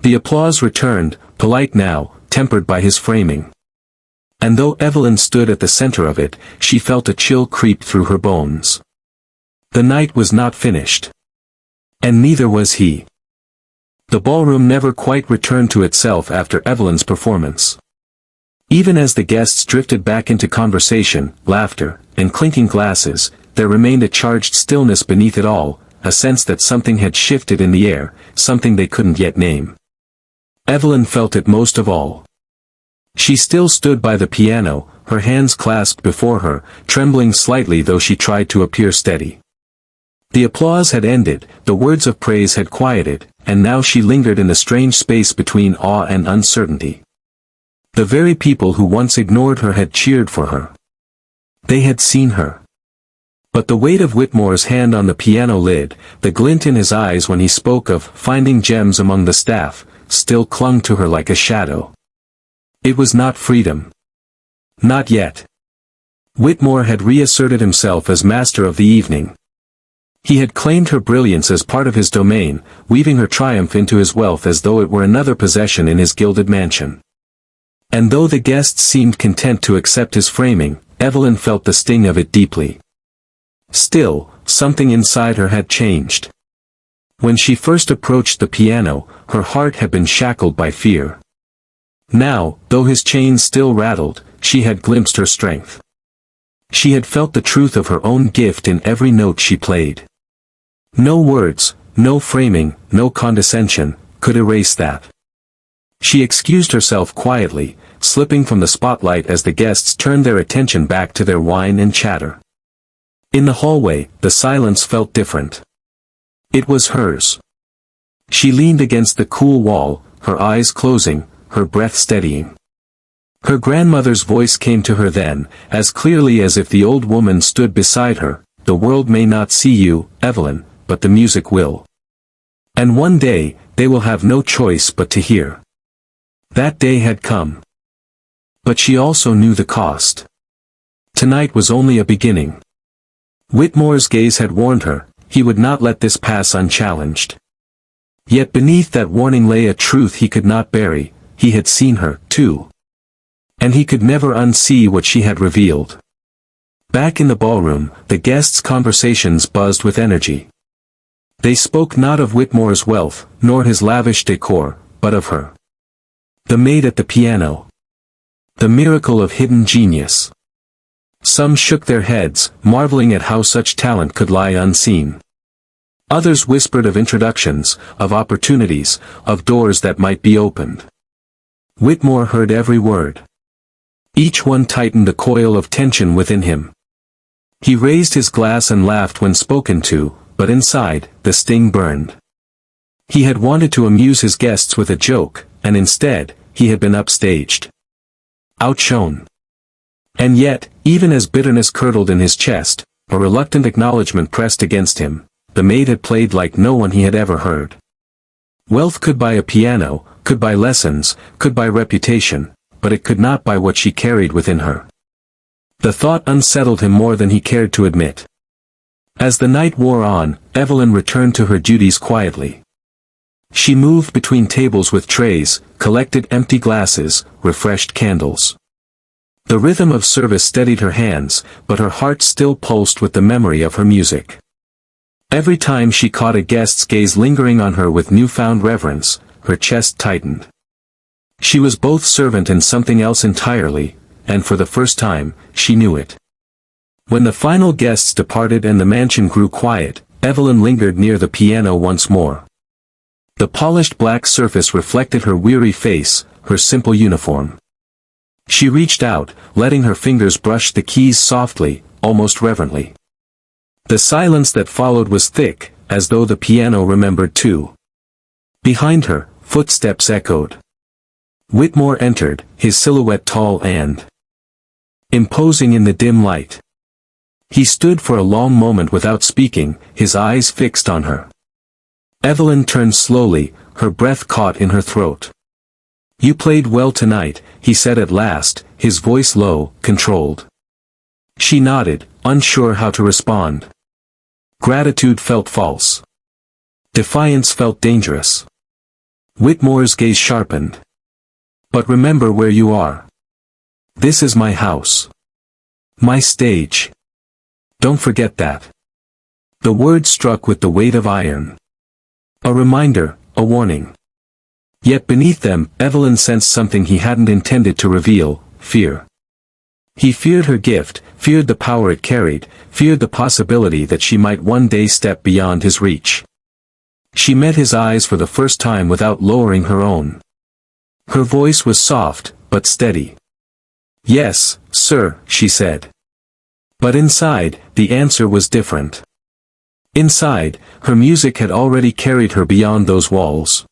The applause returned, polite now, tempered by his framing. And though Evelyn stood at the center of it, she felt a chill creep through her bones. The night was not finished. And neither was he. The ballroom never quite returned to itself after Evelyn's performance. Even as the guests drifted back into conversation, laughter, and clinking glasses, there remained a charged stillness beneath it all, a sense that something had shifted in the air, something they couldn't yet name. Evelyn felt it most of all. She still stood by the piano, her hands clasped before her, trembling slightly though she tried to appear steady. The applause had ended, the words of praise had quieted, and now she lingered in the strange space between awe and uncertainty. The very people who once ignored her had cheered for her. They had seen her. But the weight of Whitmore's hand on the piano lid, the glint in his eyes when he spoke of finding gems among the staff, still clung to her like a shadow. It was not freedom. Not yet. Whitmore had reasserted himself as master of the evening. He had claimed her brilliance as part of his domain, weaving her triumph into his wealth as though it were another possession in his gilded mansion. And though the guests seemed content to accept his framing, Evelyn felt the sting of it deeply. Still, something inside her had changed. When she first approached the piano, her heart had been shackled by fear. Now, though his chains still rattled, she had glimpsed her strength. She had felt the truth of her own gift in every note she played. No words, no framing, no condescension, could erase that. She excused herself quietly, slipping from the spotlight as the guests turned their attention back to their wine and chatter. In the hallway, the silence felt different. It was hers. She leaned against the cool wall, her eyes closing, her breath steadying. Her grandmother's voice came to her then, as clearly as if the old woman stood beside her, "The world may not see you, Evelyn, but the music will. And one day, they will have no choice but to hear." That day had come. But she also knew the cost. Tonight was only a beginning. Whitmore's gaze had warned her, he would not let this pass unchallenged. Yet beneath that warning lay a truth he could not bury, he had seen her, too. And he could never unsee what she had revealed. Back in the ballroom, the guests' conversations buzzed with energy. They spoke not of Whitmore's wealth, nor his lavish decor, but of her. The maid at the piano. The miracle of hidden genius. Some shook their heads, marveling at how such talent could lie unseen. Others whispered of introductions, of opportunities, of doors that might be opened. Whitmore heard every word. Each one tightened the coil of tension within him. He raised his glass and laughed when spoken to, but inside, the sting burned. He had wanted to amuse his guests with a joke, and instead, he had been upstaged. Outshone. And yet, even as bitterness curdled in his chest, a reluctant acknowledgement pressed against him, the maid had played like no one he had ever heard. Wealth could buy a piano, could buy lessons, could buy reputation, but it could not buy what she carried within her. The thought unsettled him more than he cared to admit. As the night wore on, Evelyn returned to her duties quietly. She moved between tables with trays, collected empty glasses, refreshed candles. The rhythm of service steadied her hands, but her heart still pulsed with the memory of her music. Every time she caught a guest's gaze lingering on her with newfound reverence, her chest tightened. She was both servant and something else entirely, and for the first time, she knew it. When the final guests departed and the mansion grew quiet, Evelyn lingered near the piano once more. The polished black surface reflected her weary face, her simple uniform. She reached out, letting her fingers brush the keys softly, almost reverently. The silence that followed was thick, as though the piano remembered too. Behind her, footsteps echoed. Whitmore entered, his silhouette tall and imposing in the dim light. He stood for a long moment without speaking, his eyes fixed on her. Evelyn turned slowly, her breath caught in her throat. "You played well tonight," he said at last, his voice low, controlled. She nodded, unsure how to respond. Gratitude felt false. Defiance felt dangerous. Whitmore's gaze sharpened. "But remember where you are. This is my house. My stage. Don't forget that." The word struck with the weight of iron. A reminder, a warning. Yet beneath them, Evelyn sensed something he hadn't intended to reveal, fear. He feared her gift, feared the power it carried, feared the possibility that she might one day step beyond his reach. She met his eyes for the first time without lowering her own. Her voice was soft, but steady. "Yes, sir," she said. But inside, the answer was different. Inside, her music had already carried her beyond those walls.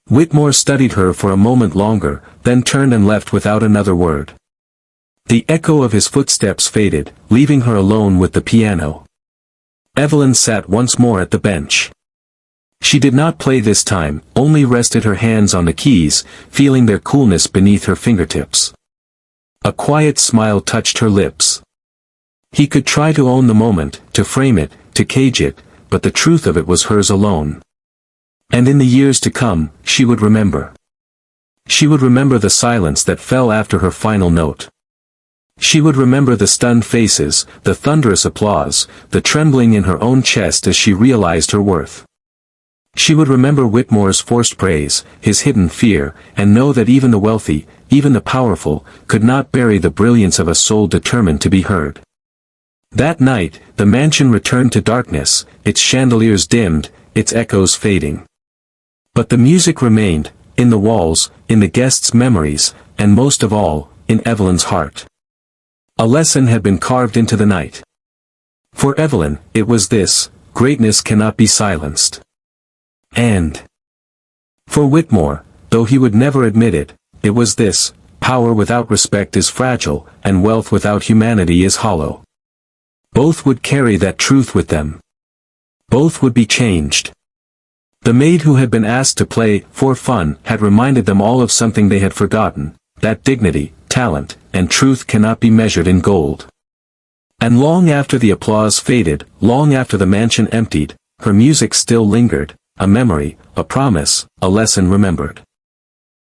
Whitmore studied her for a moment longer, then turned and left without another word. The echo of his footsteps faded, leaving her alone with the piano. Evelyn sat once more at the bench. She did not play this time, only rested her hands on the keys, feeling their coolness beneath her fingertips. A quiet smile touched her lips. He could try to own the moment, to frame it, to cage it, but the truth of it was hers alone. And in the years to come, she would remember. She would remember the silence that fell after her final note. She would remember the stunned faces, the thunderous applause, the trembling in her own chest as she realized her worth. She would remember Whitmore's forced praise, his hidden fear, and know that even the wealthy, even the powerful, could not bury the brilliance of a soul determined to be heard. That night, the mansion returned to darkness, its chandeliers dimmed, its echoes fading. But the music remained, in the walls, in the guests' memories, and most of all, in Evelyn's heart. A lesson had been carved into the night. For Evelyn, it was this: greatness cannot be silenced. And for Whitmore, though he would never admit it, it was this: power without respect is fragile, and wealth without humanity is hollow. Both would carry that truth with them. Both would be changed. The maid who had been asked to play, for fun, had reminded them all of something they had forgotten, that dignity, talent, and truth cannot be measured in gold. And long after the applause faded, long after the mansion emptied, her music still lingered, a memory, a promise, a lesson remembered.